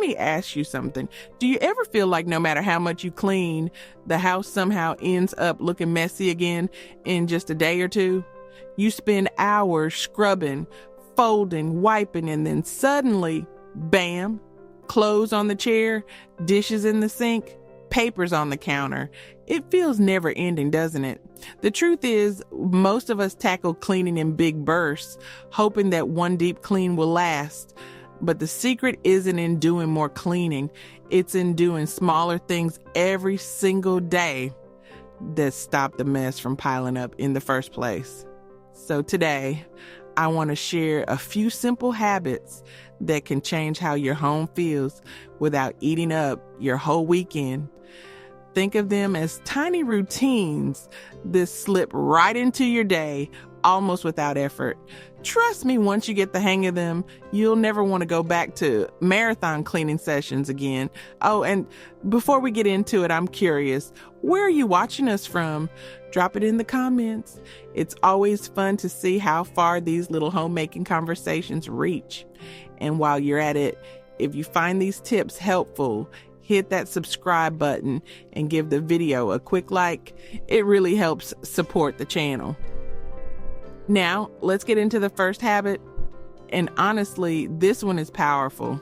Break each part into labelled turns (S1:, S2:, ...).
S1: me ask you something. Do you ever feel like no matter how much you clean, the house somehow ends up looking messy again in just a day or two? You spend hours scrubbing, folding, wiping, and then suddenly, bam, clothes on the chair, dishes in the sink, papers on the counter. It feels never ending, doesn't it? The truth is, most of us tackle cleaning in big bursts, hoping that one deep clean will last. But the secret isn't in doing more cleaning. It's in doing smaller things every single day that stop the mess from piling up in the first place. So today, I want to share a few simple habits that can change how your home feels without eating up your whole weekend. Think of them as tiny routines that slip right into your day almost without effort. Trust me, once you get the hang of them, you'll never want to go back to marathon cleaning sessions again. Oh, and before we get into it, I'm curious, where are you watching us from? Drop it in the comments. It's always fun to see how far these little homemaking conversations reach. And while you're at it, if you find these tips helpful, hit that subscribe button and give the video a quick like. It really helps support the channel. Now, let's get into the first habit. And honestly, this one is powerful.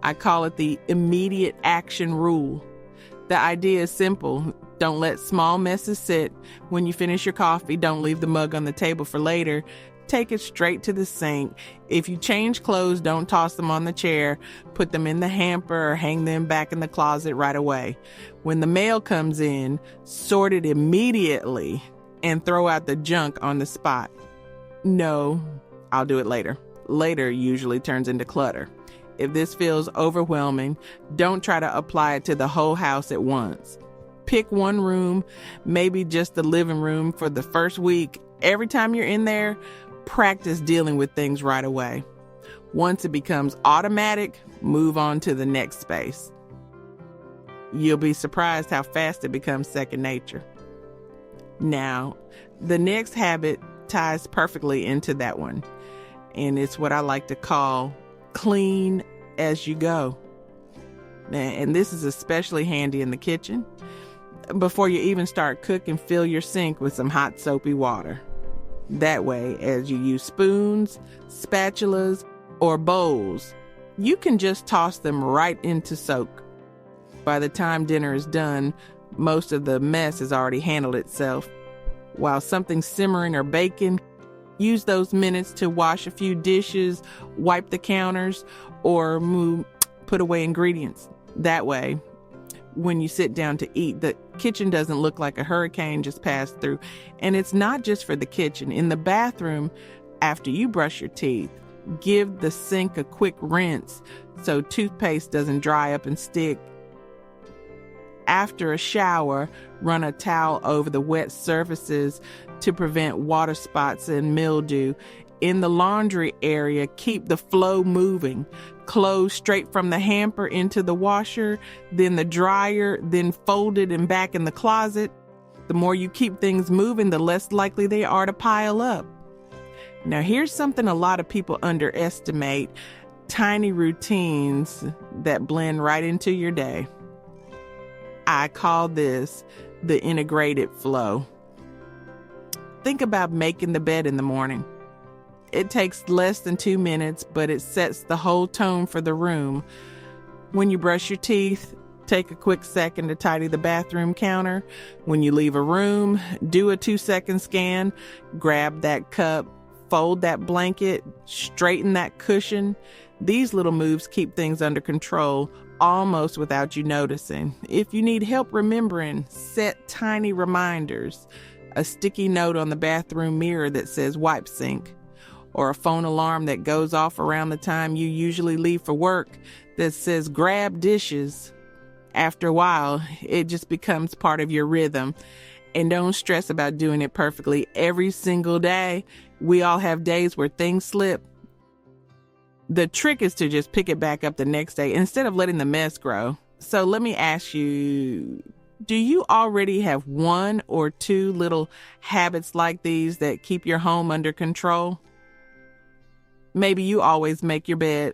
S1: I call it the immediate action rule. The idea is simple. Don't let small messes sit. When you finish your coffee, don't leave the mug on the table for later. Take it straight to the sink. If you change clothes, don't toss them on the chair. Put them in the hamper or hang them back in the closet right away. When the mail comes in, sort it immediately and throw out the junk on the spot. No, I'll do it later. Later usually turns into clutter. If this feels overwhelming, don't try to apply it to the whole house at once. Pick one room, maybe just the living room for the first week. Every time you're in there, practice dealing with things right away. Once it becomes automatic, move on to the next space. You'll be surprised how fast it becomes second nature. Now, the next habit ties perfectly into that one, and it's what I like to call clean as you go. And this is especially handy in the kitchen. Before you even start cooking, fill your sink with some hot soapy water. That way, as you use spoons, spatulas, or bowls, you can just toss them right into soak. By the time dinner is done, most of the mess has already handled itself. While something's simmering or baking, use those minutes to wash a few dishes, wipe the counters, or put away ingredients. That way, when you sit down to eat, the kitchen doesn't look like a hurricane just passed through. And it's not just for the kitchen. In the bathroom, after you brush your teeth, give the sink a quick rinse so toothpaste doesn't dry up and stick. After a shower, run a towel over the wet surfaces to prevent water spots and mildew. In the laundry area, keep the flow moving. Clothes straight from the hamper into the washer, then the dryer, then folded and back in the closet. The more you keep things moving, the less likely they are to pile up. Now, here's something a lot of people underestimate: tiny routines that blend right into your day. I call this the integrated flow. Think about making the bed in the morning. It takes less than 2 minutes, but it sets the whole tone for the room. When you brush your teeth, take a quick second to tidy the bathroom counter. When you leave a room, do a 2-second scan, grab that cup, fold that blanket, straighten that cushion. These little moves keep things under control almost without you noticing. If you need help remembering, set tiny reminders. A sticky note on the bathroom mirror that says wipe sink, or a phone alarm that goes off around the time you usually leave for work that says grab dishes. After a while, it just becomes part of your rhythm. And don't stress about doing it perfectly every single day. We all have days where things slip. The trick is to just pick it back up the next day instead of letting the mess grow. So let me ask you, do you already have 1 or 2 little habits like these that keep your home under control? Maybe you always make your bed,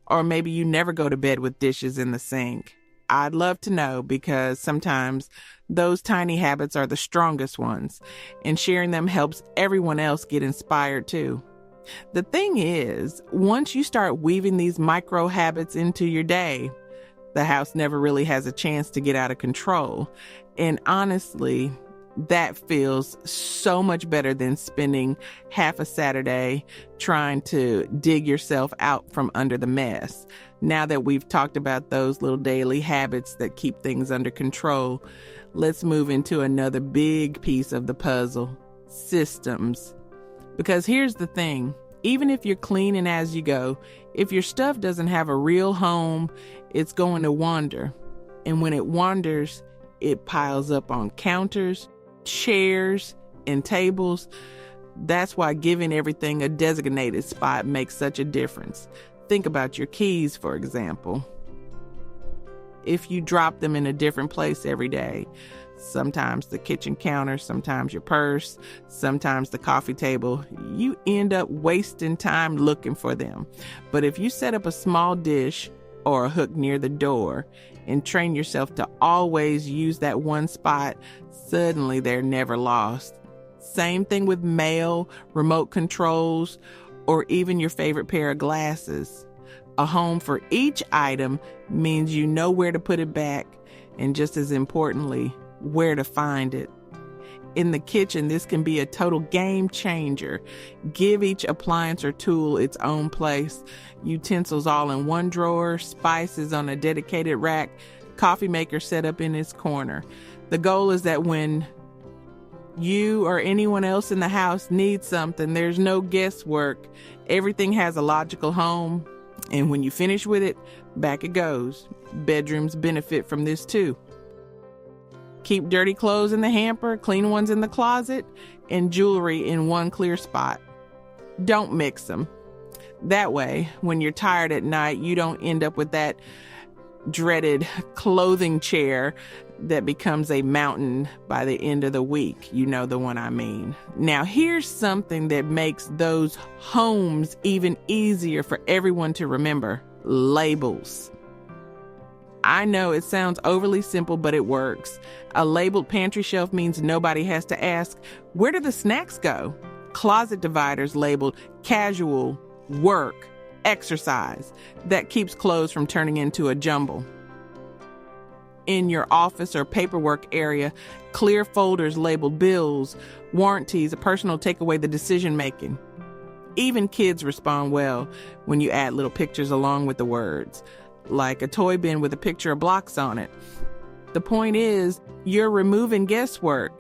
S1: Or maybe you never go to bed with dishes in the sink. I'd love to know, because sometimes those tiny habits are the strongest ones, and sharing them helps everyone else get inspired too. The thing is, once you start weaving these micro habits into your day, the house never really has a chance to get out of control. And honestly, that feels so much better than spending half a Saturday trying to dig yourself out from under the mess. Now that we've talked about those little daily habits that keep things under control, let's move into another big piece of the puzzle: systems. Because here's the thing, even if you're cleaning as you go, if your stuff doesn't have a real home, it's going to wander. And when it wanders, it piles up on counters, chairs, and tables. That's why giving everything a designated spot makes such a difference. Think about your keys, for example. If you drop them in a different place every day, sometimes the kitchen counter, sometimes your purse, sometimes the coffee table, you end up wasting time looking for them. But if you set up a small dish or a hook near the door and train yourself to always use that one spot, suddenly they're never lost. Same thing with mail, remote controls, or even your favorite pair of glasses. A home for each item means you know where to put it back, and just as importantly, where to find it. In the kitchen, this can be a total game changer. Give each appliance or tool its own place. Utensils all in one drawer, spices on a dedicated rack, coffee maker set up in its corner. The goal is that when you or anyone else in the house needs something, there's no guesswork. Everything has a logical home, and when you finish with it, back it goes. Bedrooms benefit from this too. Keep dirty clothes in the hamper, clean ones in the closet, and jewelry in one clear spot. Don't mix them. That way, when you're tired at night, you don't end up with that dreaded clothing chair that becomes a mountain by the end of the week. You know the one I mean. Now, here's something that makes those homes even easier for everyone to remember: labels. I know it sounds overly simple, but it works. A labeled pantry shelf means nobody has to ask, where do the snacks go? Closet dividers labeled casual, work, exercise. That keeps clothes from turning into a jumble. In your office or paperwork area, clear folders labeled bills, warranties, a personal take away the decision making. Even kids respond well when you add little pictures along with the words, like a toy bin with a picture of blocks on it. The point is, you're removing guesswork.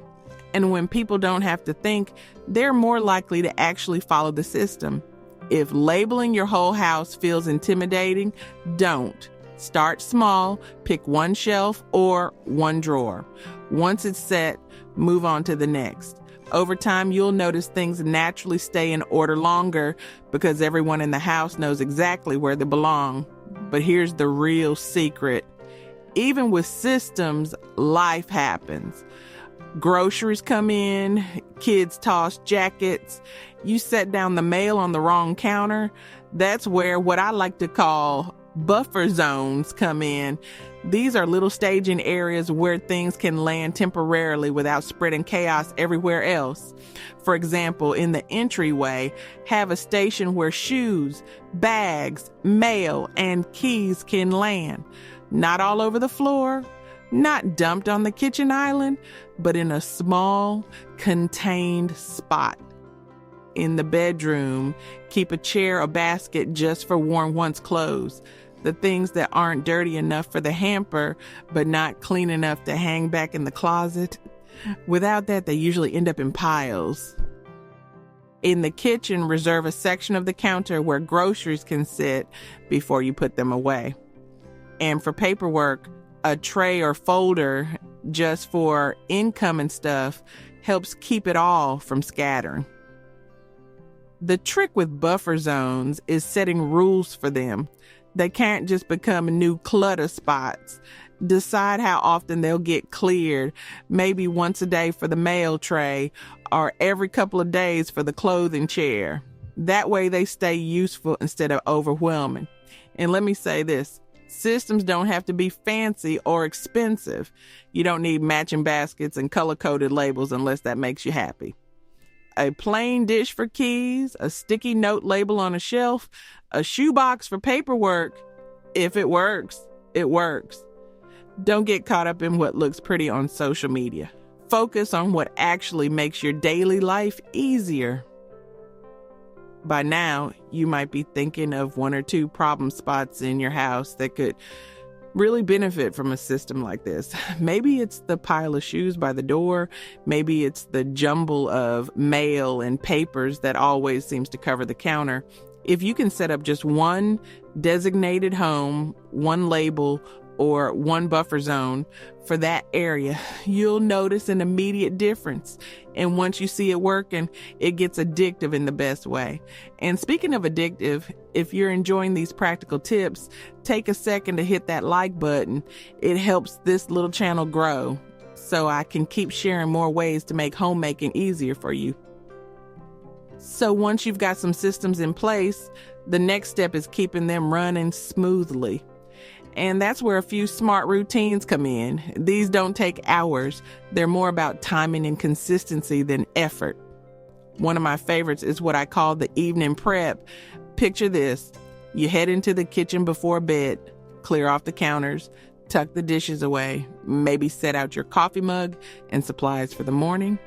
S1: And when people don't have to think, they're more likely to actually follow the system. If labeling your whole house feels intimidating, don't. Start small, pick one shelf or one drawer. Once it's set, move on to the next. Over time, you'll notice things naturally stay in order longer because everyone in the house knows exactly where they belong. But here's the real secret. Even with systems, life happens. Groceries come in, kids toss jackets, you set down the mail on the wrong counter. That's where what I like to call buffer zones come in. These are little staging areas where things can land temporarily without spreading chaos everywhere else. For example, in the entryway, have a station where shoes, bags, mail, and keys can land. Not all over the floor, not dumped on the kitchen island, but in a small, contained spot. In the bedroom, keep a chair or basket just for worn once clothes. The things that aren't dirty enough for the hamper, but not clean enough to hang back in the closet. Without that, they usually end up in piles. In the kitchen, reserve a section of the counter where groceries can sit before you put them away. And for paperwork, a tray or folder just for incoming stuff helps keep it all from scattering. The trick with buffer zones is setting rules for them. They can't just become new clutter spots. Decide how often they'll get cleared, maybe once a day for the mail tray or every couple of days for the clothing chair. That way they stay useful instead of overwhelming. And let me say this, systems don't have to be fancy or expensive. You don't need matching baskets and color-coded labels unless that makes you happy. A plain dish for keys, a sticky note label on a shelf, a shoebox for paperwork. If it works, it works. Don't get caught up in what looks pretty on social media. Focus on what actually makes your daily life easier. By now, you might be thinking of one or two problem spots in your house that could really benefit from a system like this. Maybe it's the pile of shoes by the door. Maybe it's the jumble of mail and papers that always seems to cover the counter. If you can set up just one designated home, one label, or one buffer zone for that area, you'll notice an immediate difference. And once you see it working, it gets addictive in the best way. And speaking of addictive, if you're enjoying these practical tips, take a second to hit that like button. It helps this little channel grow so I can keep sharing more ways to make homemaking easier for you. So once you've got some systems in place, the next step is keeping them running smoothly. And that's where a few smart routines come in. These don't take hours. They're more about timing and consistency than effort. One of my favorites is what I call the evening prep. Picture this. You head into the kitchen before bed, clear off the counters, tuck the dishes away, maybe set out your coffee mug and supplies for the morning.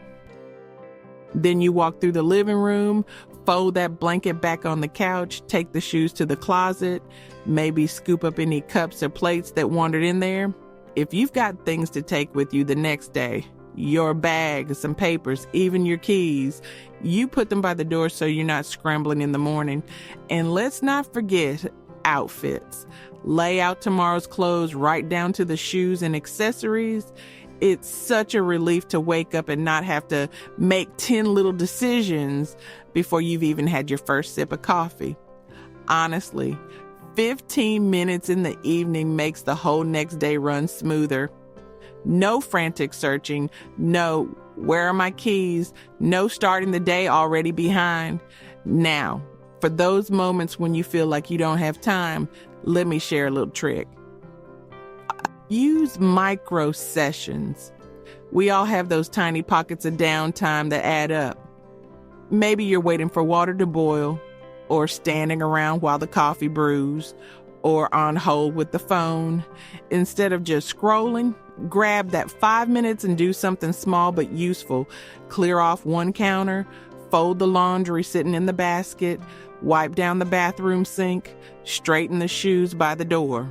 S1: Then you walk through the living room, fold that blanket back on the couch, take the shoes to the closet, maybe scoop up any cups or plates that wandered in there. If you've got things to take with you the next day, your bag, some papers, even your keys, you put them by the door so you're not scrambling in the morning. And let's not forget outfits. Lay out tomorrow's clothes right down to the shoes and accessories. It's such a relief to wake up and not have to make 10 little decisions before you've even had your first sip of coffee. Honestly, 15 minutes in the evening makes the whole next day run smoother. No frantic searching, no where are my keys, no starting the day already behind. Now, for those moments when you feel like you don't have time, let me share a little trick. Use micro sessions. We all have those tiny pockets of downtime that add up. Maybe you're waiting for water to boil, or standing around while the coffee brews, or on hold with the phone. Instead of just scrolling, grab that 5 minutes and do something small but useful. Clear off one counter, fold the laundry sitting in the basket, wipe down the bathroom sink, straighten the shoes by the door.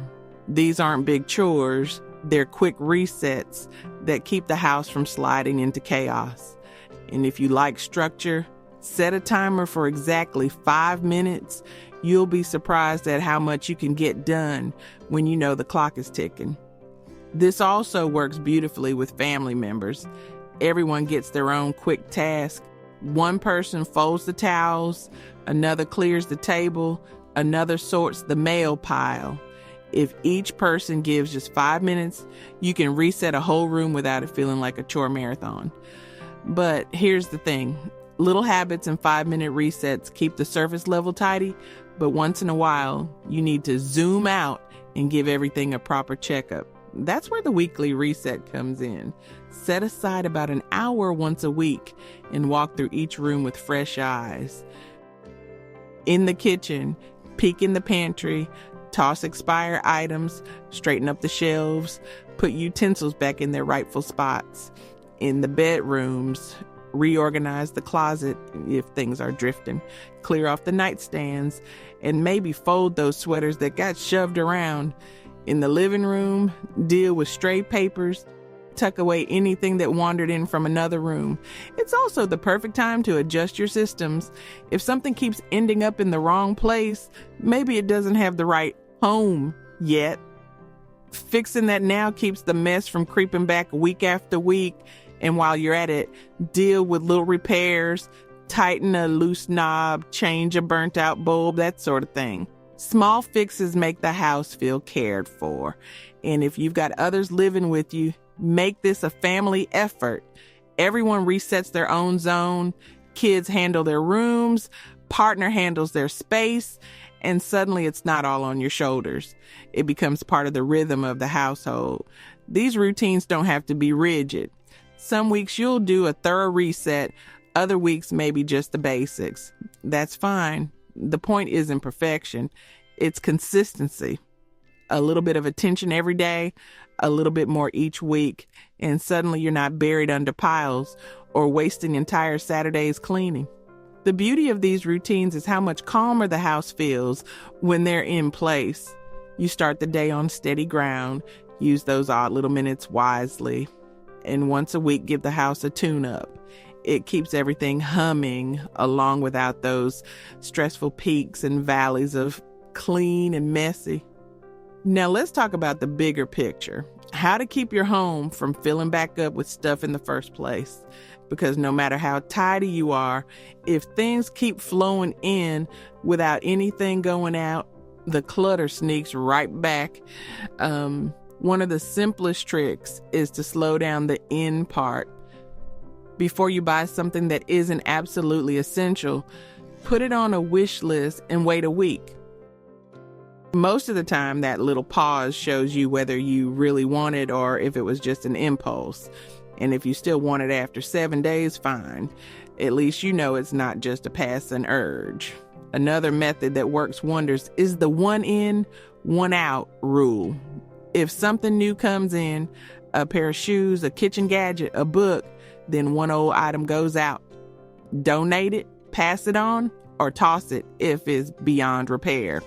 S1: These aren't big chores, they're quick resets that keep the house from sliding into chaos. And if you like structure, set a timer for exactly 5 minutes. You'll be surprised at how much you can get done when you know the clock is ticking. This also works beautifully with family members. Everyone gets their own quick task. One person folds the towels, another clears the table, another sorts the mail pile. If each person gives just 5 minutes, you can reset a whole room without it feeling like a chore marathon. But here's the thing. Little habits and 5-minute resets keep the surface level tidy, but once in a while, you need to zoom out and give everything a proper checkup. That's where the weekly reset comes in. Set aside about an hour once a week and walk through each room with fresh eyes. In the kitchen, peek in the pantry, toss expired items, straighten up the shelves, put utensils back in their rightful spots. In the bedrooms, reorganize the closet if things are drifting, clear off the nightstands, and maybe fold those sweaters that got shoved around. In the living room, deal with stray papers, tuck away anything that wandered in from another room. It's also the perfect time to adjust your systems. If something keeps ending up in the wrong place, maybe it doesn't have the right home yet. Fixing that now keeps the mess from creeping back week after week. And while you're at it, deal with little repairs, tighten a loose knob, change a burnt out bulb, that sort of thing. Small fixes make the house feel cared for. And if you've got others living with you, make this a family effort. Everyone resets their own zone. Kids handle their rooms. Partner handles their space. and suddenly it's not all on your shoulders. It becomes part of the rhythm of the household. These routines don't have to be rigid. Some weeks you'll do a thorough reset, other weeks maybe just the basics. That's fine. The point isn't perfection, it's consistency. A little bit of attention every day, a little bit more each week, and suddenly you're not buried under piles or wasting entire Saturdays cleaning. The beauty of these routines is how much calmer the house feels when they're in place. You start the day on steady ground, use those odd little minutes wisely, and once a week give the house a tune-up. It keeps everything humming along without those stressful peaks and valleys of clean and messy. Now let's talk about the bigger picture. How to keep your home from filling back up with stuff in the first place. Because no matter how tidy you are, if things keep flowing in without anything going out, the clutter sneaks right back. One of the simplest tricks is to slow down the in part. Before you buy something that isn't absolutely essential, put it on a wish list and wait a week. Most of the time, that little pause shows you whether you really want it or if it was just an impulse. And if you still want it after 7 days, fine. At least you know it's not just a passing urge. Another method that works wonders is the one in, one out rule. If something new comes in, a pair of shoes, a kitchen gadget, a book, then one old item goes out. Donate it, pass it on, or toss it if it's beyond repair.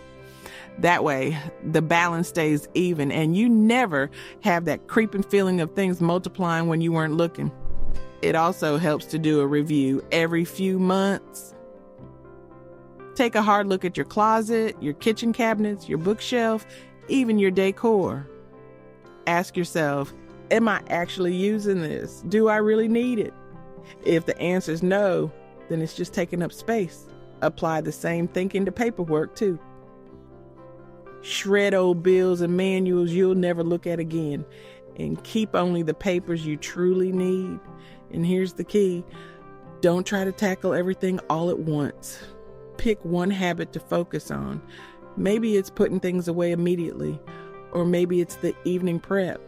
S1: That way, the balance stays even and you never have that creeping feeling of things multiplying when you weren't looking. It also helps to do a review every few months. Take a hard look at your closet, your kitchen cabinets, your bookshelf, even your decor. Ask yourself, am I actually using this? Do I really need it? If the answer is no, then it's just taking up space. Apply the same thinking to paperwork too. Shred old bills and manuals you'll never look at again, and keep only the papers you truly need. And here's the key. Don't try to tackle everything all at once. Pick one habit to focus on. Maybe it's putting things away immediately, or maybe it's the evening prep.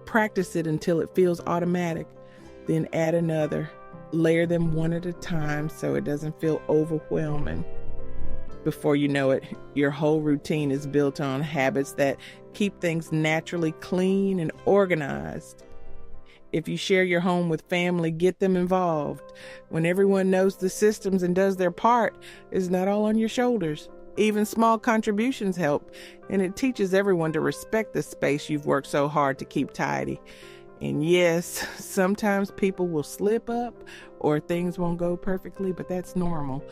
S1: Practice it until it feels automatic. Then add another. Layer them one at a time so it doesn't feel overwhelming. Before you know it, your whole routine is built on habits that keep things naturally clean and organized. If you share your home with family, get them involved. When everyone knows the systems and does their part, it's not all on your shoulders. Even small contributions help, and it teaches everyone to respect the space you've worked so hard to keep tidy. And yes, sometimes people will slip up or things won't go perfectly, but that's normal.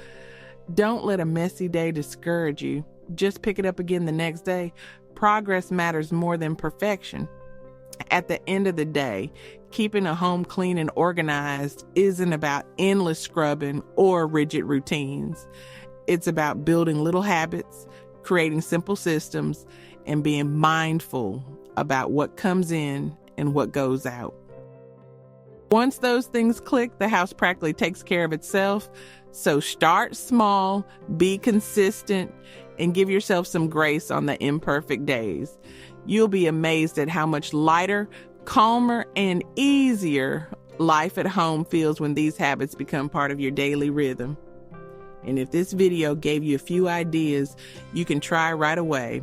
S1: Don't let a messy day discourage you. Just pick it up again the next day. Progress matters more than perfection. At the end of the day, keeping a home clean and organized isn't about endless scrubbing or rigid routines. It's about building little habits, creating simple systems, and being mindful about what comes in and what goes out. Once those things click, the house practically takes care of itself. So start small, be consistent, and give yourself some grace on the imperfect days. You'll be amazed at how much lighter, calmer, and easier life at home feels when these habits become part of your daily rhythm. And if this video gave you a few ideas you can try right away,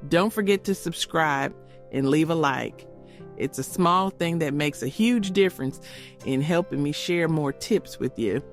S1: don't forget to subscribe and leave a like. It's a small thing that makes a huge difference in helping me share more tips with you.